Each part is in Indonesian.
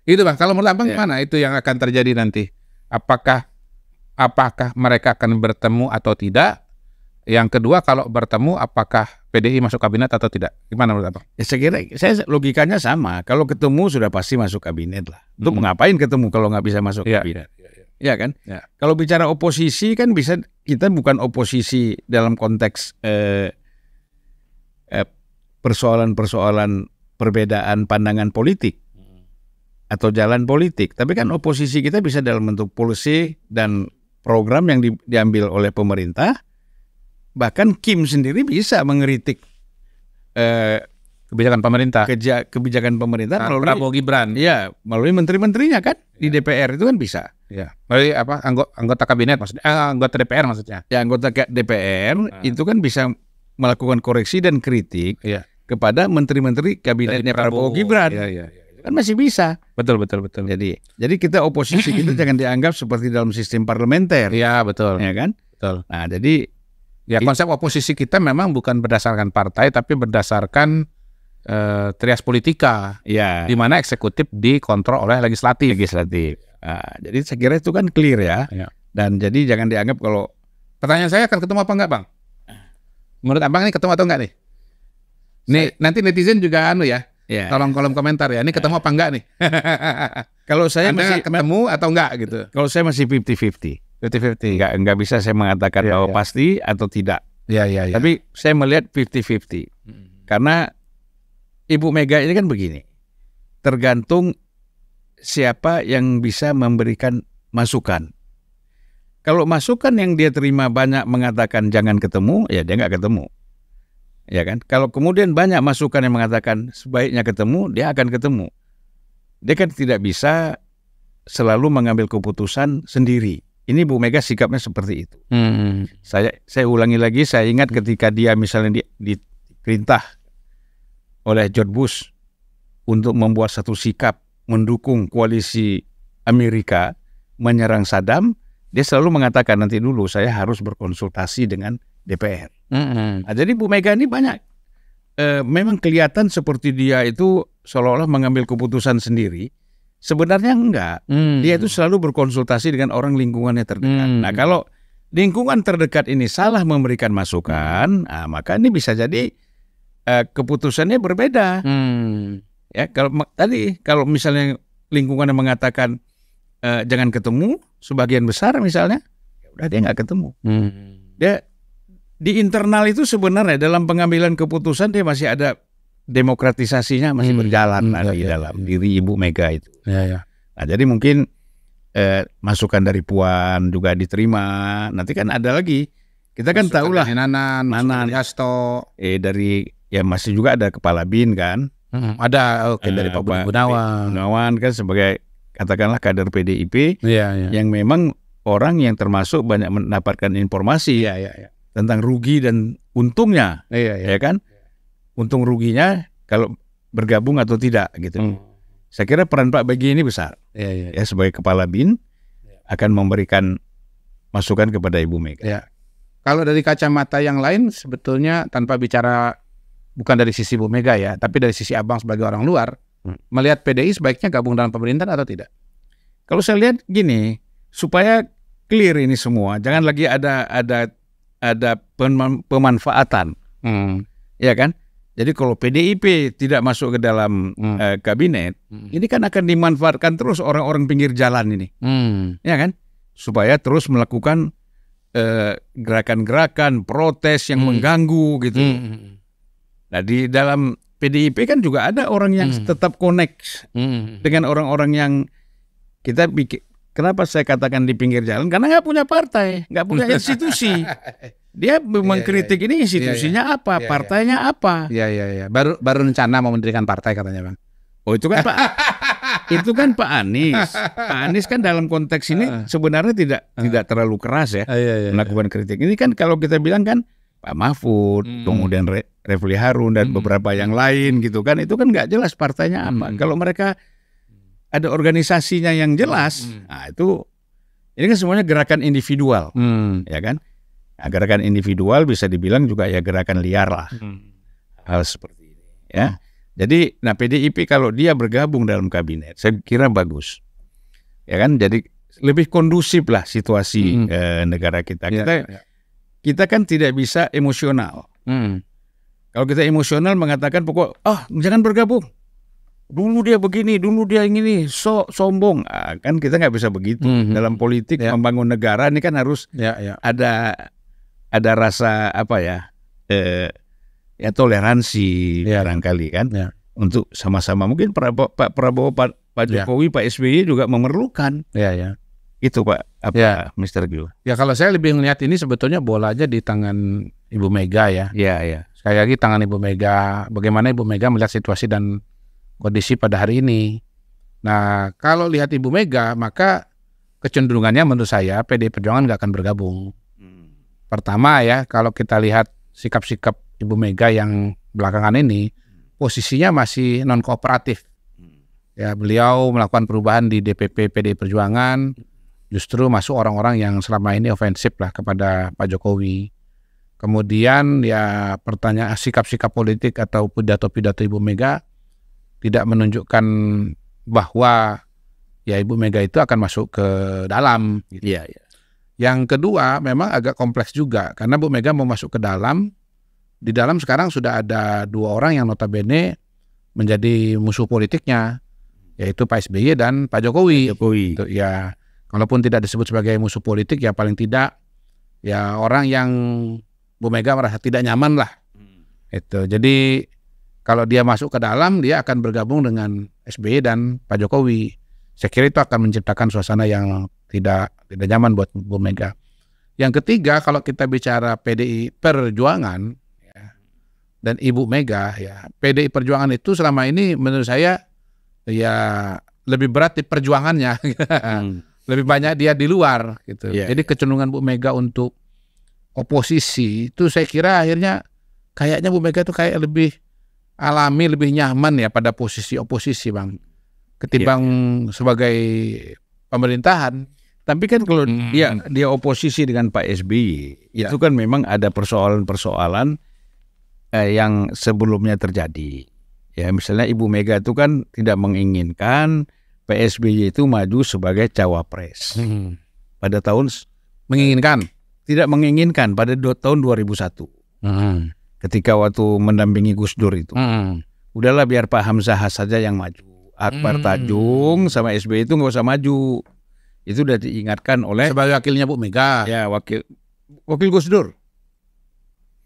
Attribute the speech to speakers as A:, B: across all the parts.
A: Itu Bang, kalau menurut Abang
B: Ya.
A: mana itu yang akan terjadi nanti? Apakah mereka akan bertemu atau tidak? Yang kedua, kalau bertemu apakah PDI masuk kabinet atau tidak? Gimana menurut Abang?
B: Ya, saya logikanya sama. Kalau ketemu sudah pasti masuk kabinet lah. Untuk ngapain ketemu kalau nggak bisa masuk kabinet? Ya kan?
A: Ya.
B: Kalau bicara oposisi kan bisa, kita bukan oposisi dalam konteks persoalan-persoalan perbedaan pandangan politik atau jalan politik. Tapi kan oposisi kita bisa dalam bentuk policy dan program yang diambil oleh pemerintah. Bahkan Kim sendiri bisa mengkritik
A: Kebijakan pemerintah.
B: kebijakan pemerintah melalui
A: Prabowo Gibran.
B: ya, melalui menteri-menterinya kan di DPR itu kan bisa.
A: Ya. Melalui anggota kabinet maksudnya, anggota DPR maksudnya.
B: Ya, anggota DPR itu kan bisa melakukan koreksi dan kritik
A: Iya.
B: kepada menteri-menteri kabinetnya Prabowo Gibran.
A: Iya.
B: Kan masih bisa.
A: Betul.
B: Jadi kita oposisi kita jangan dianggap seperti dalam sistem parlementer.
A: Iya, betul.
B: Ya kan?
A: Betul.
B: Nah, jadi
A: Ya, konsep oposisi kita memang bukan berdasarkan partai tapi berdasarkan trias politika,
B: ya
A: di mana eksekutif dikontrol oleh legislatif.
B: Nah, jadi saya kira itu kan clear ya.
A: Ya.
B: Dan jadi jangan dianggap kalau
A: Pertanyaan saya akan ketemu apa enggak, Bang? Menurut Abang ini ketemu atau enggak nih? Nih, nanti netizen juga ya.
B: ya,
A: Tolong kolom komentar ya. Ini ketemu apa enggak nih?
B: kalau saya
A: Anda
B: masih
A: ketemu atau enggak gitu.
B: kalau saya masih 50-50.
A: 50-50.
B: Nggak bisa saya mengatakan
A: Ya,
B: bahwa
A: ya.
B: pasti atau tidak.
A: Iya.
B: Tapi saya melihat 50-50. Karena Ibu Mega ini kan begini. Tergantung siapa yang bisa memberikan masukan. Kalau masukan yang dia terima banyak mengatakan jangan ketemu, ya dia nggak ketemu. Ya kan? Kalau kemudian banyak masukan yang mengatakan sebaiknya ketemu, dia akan ketemu. Dia kan tidak bisa selalu mengambil keputusan sendiri. Ini Bu Mega sikapnya seperti itu. Saya ulangi lagi, saya ingat ketika dia misalnya diperintah oleh George Bush untuk membuat satu sikap mendukung koalisi Amerika menyerang Saddam, dia selalu mengatakan nanti dulu saya harus berkonsultasi dengan DPR. Nah, jadi Bu Mega ini banyak memang kelihatan seperti dia itu seolah-olah mengambil keputusan sendiri. Sebenarnya enggak. Dia itu selalu berkonsultasi dengan orang lingkungannya terdekat. Nah, kalau lingkungan terdekat ini salah memberikan masukan, maka ini bisa jadi keputusannya berbeda. Ya, kalau misalnya lingkungannya mengatakan jangan ketemu, sebagian besar misalnya, ya udah dia nggak ketemu. Dia di internal itu sebenarnya dalam pengambilan keputusan dia masih ada demokratisasinya masih berjalan di dalam diri Ibu Mega itu.
A: Ya.
B: Nah, jadi mungkin masukan dari Puan juga diterima. Nanti kan ada lagi. Kita kan tahulah
A: Nanan, Hasto.
B: Dari ya masih juga ada Kepala BIN kan.
A: Ada dari Pak Budi
B: Gunawan kan sebagai katakanlah kader PDIP yang memang orang yang termasuk banyak mendapatkan informasi tentang rugi dan untungnya. Ya kan? Untung ruginya kalau bergabung atau tidak gitu. Saya kira peran Pak Begi ini besar. Ya, sebagai Kepala BIN akan memberikan masukan kepada Ibu Mega.
A: Ya. Kalau dari kacamata yang lain sebetulnya tanpa bicara bukan dari sisi Bu Mega ya, tapi dari sisi Abang sebagai orang luar, melihat PDI sebaiknya gabung dalam pemerintahan atau tidak?
B: Kalau saya lihat gini, supaya clear ini semua, jangan lagi ada pemanfaatan. Ya kan? Jadi kalau PDIP tidak masuk ke dalam kabinet, ini kan akan dimanfaatkan terus orang-orang pinggir jalan ini. Ya kan? Supaya terus melakukan gerakan-gerakan protes yang mengganggu gitu. Nah, di dalam PDIP kan juga ada orang yang tetap connect dengan orang-orang yang kita bikin. Kenapa saya katakan di pinggir jalan? Karena nggak punya partai, nggak punya institusi. Dia mengkritik ini institusinya apa, partainya apa.
A: Iya. Baru rencana mau mendirikan partai katanya, Bang.
B: Oh, itu kan Pak Anies. Pak Anies kan dalam konteks ini sebenarnya tidak terlalu keras ya melakukan kritik. Ini kan kalau kita bilang kan Pak Mahfud, kemudian Refli Harun dan beberapa yang lain gitu kan, itu kan nggak jelas partainya apa. Kalau mereka ada organisasinya yang jelas, nah itu ini kan semuanya gerakan individual, ya kan? Nah, gerakan individual bisa dibilang juga ya gerakan liar lah, hal seperti ini, ya. Jadi, nah PDIP kalau dia bergabung dalam kabinet, saya kira bagus. Ya kan, jadi lebih kondusif lah situasi negara kita. Kita kan tidak bisa emosional. Kalau kita emosional mengatakan pokok, jangan bergabung. Dulu dia begini, dulu dia ini, sombong. Kan kita nggak bisa begitu. Dalam politik membangun negara ini kan harus ada rasa toleransi barangkali kan, untuk sama-sama. Mungkin Pak Prabowo, Pak Jokowi, Pak SBY juga memerlukan. Itu Pak Mr. Gil.
A: Ya kalau saya lebih melihat ini sebetulnya bola aja di tangan Ibu Mega ya. Sekali lagi tangan Ibu Mega. Bagaimana Ibu Mega melihat situasi dan kondisi pada hari ini. Nah, kalau lihat Ibu Mega, maka kecenderungannya menurut saya PDI Perjuangan nggak akan bergabung. Pertama ya, kalau kita lihat sikap-sikap Ibu Mega yang belakangan ini, posisinya masih non-kooperatif. Ya, beliau melakukan perubahan di DPP PDI Perjuangan, justru masuk orang-orang yang selama ini ofensif lah kepada Pak Jokowi. Kemudian ya pertanyaan sikap-sikap politik atau pidato-pidato Ibu Mega tidak menunjukkan bahwa ya Ibu Mega itu akan masuk ke dalam. Gitu. Yang kedua memang agak kompleks juga karena Bu Mega mau masuk ke dalam. Di dalam sekarang sudah ada 2 orang yang notabene menjadi musuh politiknya, yaitu Pak SBY dan Pak Jokowi. Itu, ya, kalaupun tidak disebut sebagai musuh politik ya paling tidak ya orang yang Bu Mega merasa tidak nyaman lah. Itu. Jadi kalau dia masuk ke dalam, dia akan bergabung dengan SBY dan Pak Jokowi. Saya kira itu akan menciptakan suasana yang tidak nyaman buat Bu Mega. Yang ketiga, kalau kita bicara PDI Perjuangan ya, dan Ibu Mega, ya PDI Perjuangan itu selama ini menurut saya ya lebih berat di perjuangannya, lebih banyak dia di luar gitu. Jadi kecenderungan Bu Mega untuk oposisi itu saya kira akhirnya kayaknya Bu Mega itu kayak lebih alami, lebih nyaman ya pada posisi oposisi Bang ketimbang sebagai pemerintahan.
B: Tapi kan kalau dia oposisi dengan Pak SBY itu kan memang ada persoalan-persoalan yang sebelumnya terjadi. Ya misalnya Ibu Mega itu kan tidak menginginkan Pak SBY itu maju sebagai cawapres. Pada tahun tidak menginginkan pada tahun 2001. Ketika waktu mendampingi Gus Dur itu. Udahlah biar Pak Hamzahas saja yang maju. Akbar Tanjung sama SBY itu nggak usah maju. Itu sudah diingatkan oleh
A: sebagai wakilnya Bu Mega.
B: Ya, wakil Gus Dur.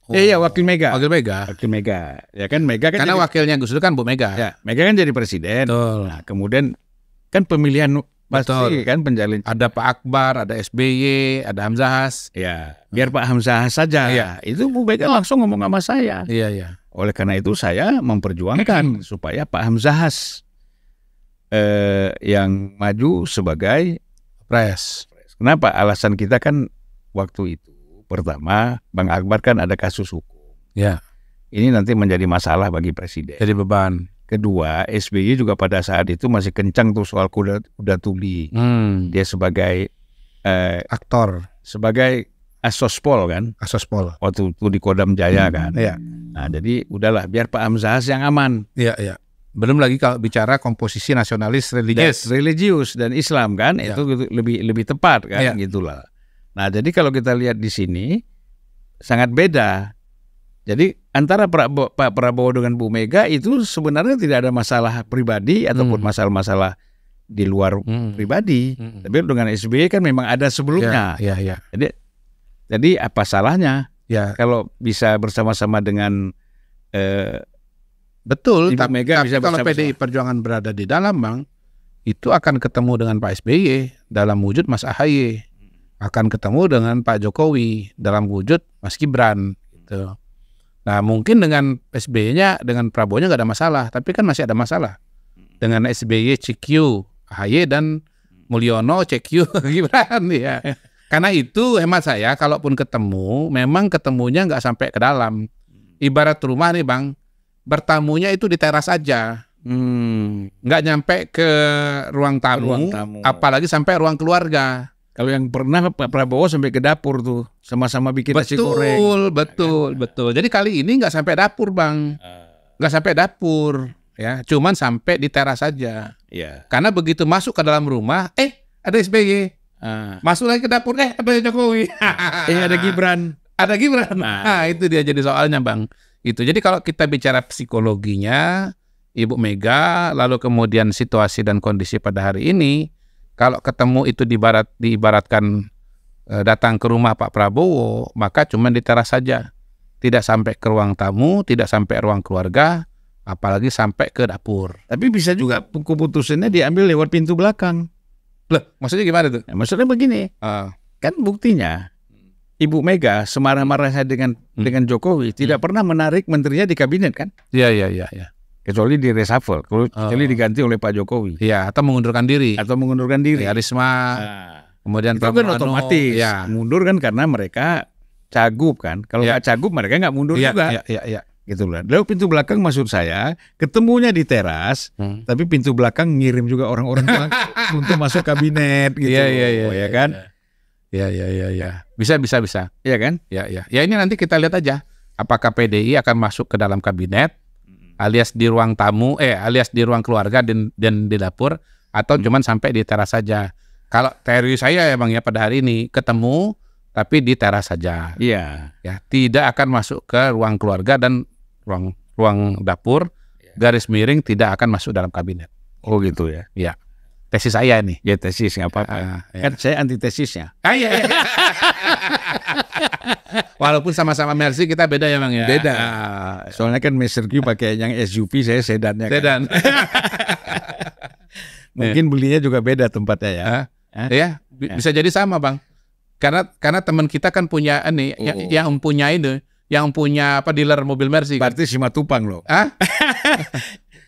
B: Wakil Mega. Wakil Mega. Ya kan Mega kan
A: karena wakilnya Gus Dur kan Bu Mega.
B: Ya, Mega kan jadi presiden. Nah, kemudian kan pemilihan pasti kan penjalin.
A: Ada Pak Akbar, ada SBY, ada Hamzahas.
B: Ya, biar Pak Hamzahas saja. Itu Bu Mega langsung ngomong sama saya. Oleh karena itu saya memperjuangkan supaya Pak Hamzahas yang maju sebagai
A: pres.
B: Kenapa? Alasan kita kan waktu itu pertama Bang Akbar kan ada kasus hukum. Ini nanti menjadi masalah bagi presiden.
A: Jadi beban.
B: Kedua, SBY juga pada saat itu masih kencang tuh soal kuda tuli. Dia sebagai
A: aktor,
B: sebagai Asospol kan.
A: Asospol.
B: Waktu itu di Kodam Jaya kan. Nah, jadi udahlah biar Pak Hamzahas yang aman.
A: Belum lagi kalau bicara komposisi nasionalis
B: religius dan Islam kan, itu lebih tepat kan, gitulah. Nah, jadi kalau kita lihat di sini sangat beda. Jadi antara Pak Prabowo dengan Bu Mega itu sebenarnya tidak ada masalah pribadi ataupun masalah-masalah di luar pribadi. Tapi dengan SBY kan memang ada sebelumnya. Jadi apa salahnya? Kalau bisa bersama-sama dengan
A: betul,
B: Ibu Mega
A: tapi kalau PDI Perjuangan berada di dalam Bang, itu akan ketemu dengan Pak SBY dalam wujud Mas AHY, akan ketemu dengan Pak Jokowi dalam wujud Mas Gibran gitu. Nah mungkin dengan SBY-nya, dengan Prabowo-nya nggak ada masalah, tapi kan masih ada masalah dengan SBY CQ AHY dan Mulyono CQ Gibran ya. Karena itu hemat saya, kalaupun ketemu, memang ketemunya nggak sampai ke dalam. Ibarat rumah nih Bang, bertamunya itu di teras aja, nggak nyampe ke ruang tamu, apalagi sampai ruang keluarga.
B: Kalau yang pernah Pak Prabowo sampai ke dapur tuh, sama-sama bikin nasi goreng.
A: Betul. Jadi kali ini nggak sampai dapur Bang, nggak sampai dapur. ya, cuman sampai di teras saja.
B: Ya.
A: Karena begitu masuk ke dalam rumah, ada SBY. Masuk lagi ke dapur, ada Jokowi.
B: Ada Gibran.
A: Ada Gibran. Nah, itu dia jadi soalnya, Bang. Itu. Jadi kalau kita bicara psikologinya Ibu Mega, lalu kemudian situasi dan kondisi pada hari ini, kalau ketemu itu diibaratkan datang ke rumah Pak Prabowo, maka cuma di teras saja. Tidak sampai ke ruang tamu, tidak sampai ruang keluarga, apalagi sampai ke dapur.
B: Tapi bisa juga keputusannya diambil lewat pintu belakang.
A: Loh, maksudnya gimana tuh?
B: Maksudnya begini, kan buktinya Ibu Mega semarah-marahnya dengan Jokowi tidak pernah menarik menterinya di kabinet kan?
A: Iya.
B: Kecuali di reshuffle, kecuali diganti oleh Pak Jokowi.
A: Iya, atau mengundurkan diri.
B: Ya,
A: Risma, kemudian
B: itu kan otomatis mundur kan karena mereka cagup kan. Kalau nggak cagup mereka nggak mundur juga.
A: Iya.
B: Gitu lah. Lalu pintu belakang maksud saya ketemunya di teras, tapi pintu belakang ngirim juga orang-orang untuk masuk kabinet gitu.
A: Iya.
B: Ya kan?
A: Iya. Bisa.
B: Iya kan?
A: Ya. Ya ini nanti kita lihat aja apakah PDI akan masuk ke dalam kabinet alias di ruang tamu, alias di ruang keluarga dan di dapur, atau cuman sampai di teras saja. Kalau teori saya ya Bang ya pada hari ini ketemu tapi di teras saja.
B: Iya.
A: Ya, tidak akan masuk ke ruang keluarga dan ruang dapur, garis miring tidak akan masuk dalam kabinet.
B: Oh gitu ya.
A: Ya. Tesis saya nih.
B: Ya tesis nggak apa-apa. Kan saya antitesisnya.
A: Iya. Walaupun sama-sama Mercy kita beda ya Bang ya.
B: Beda. Soalnya kan Master Q pakai yang SUV, saya sedannya.
A: Sedan.
B: Kan? Mungkin belinya juga beda tempatnya ya.
A: Ya, bisa jadi sama Bang. Karena teman kita kan punya yang punya dealer mobil Mercy.
B: Berarti Simatupang loh.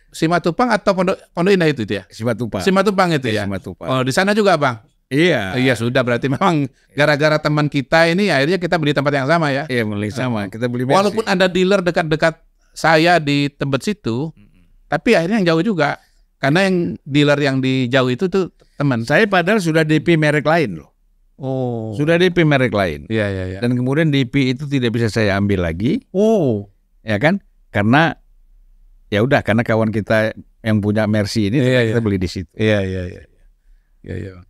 A: Simatupang atau Pondok Indah itu ya? Simatupang itu ya.
B: Simatupang.
A: Oh, di sana juga Bang.
B: Iya.
A: Iya sudah, berarti memang gara-gara teman kita ini akhirnya kita beli tempat yang sama ya.
B: Iya, beli sama. Kita beli Mercy.
A: Walaupun ada dealer dekat-dekat saya di Tebet situ, tapi akhirnya yang jauh juga. Karena yang dealer yang di jauh itu tuh teman.
B: Saya padahal sudah DP merek lain loh.
A: Oh.
B: Sudah DP merek lain.
A: Iya.
B: Dan kemudian DP itu tidak bisa saya ambil lagi.
A: Oh.
B: Ya kan? Karena ya udah, karena kawan kita yang punya Mercy ini kita beli di situ.
A: Iya.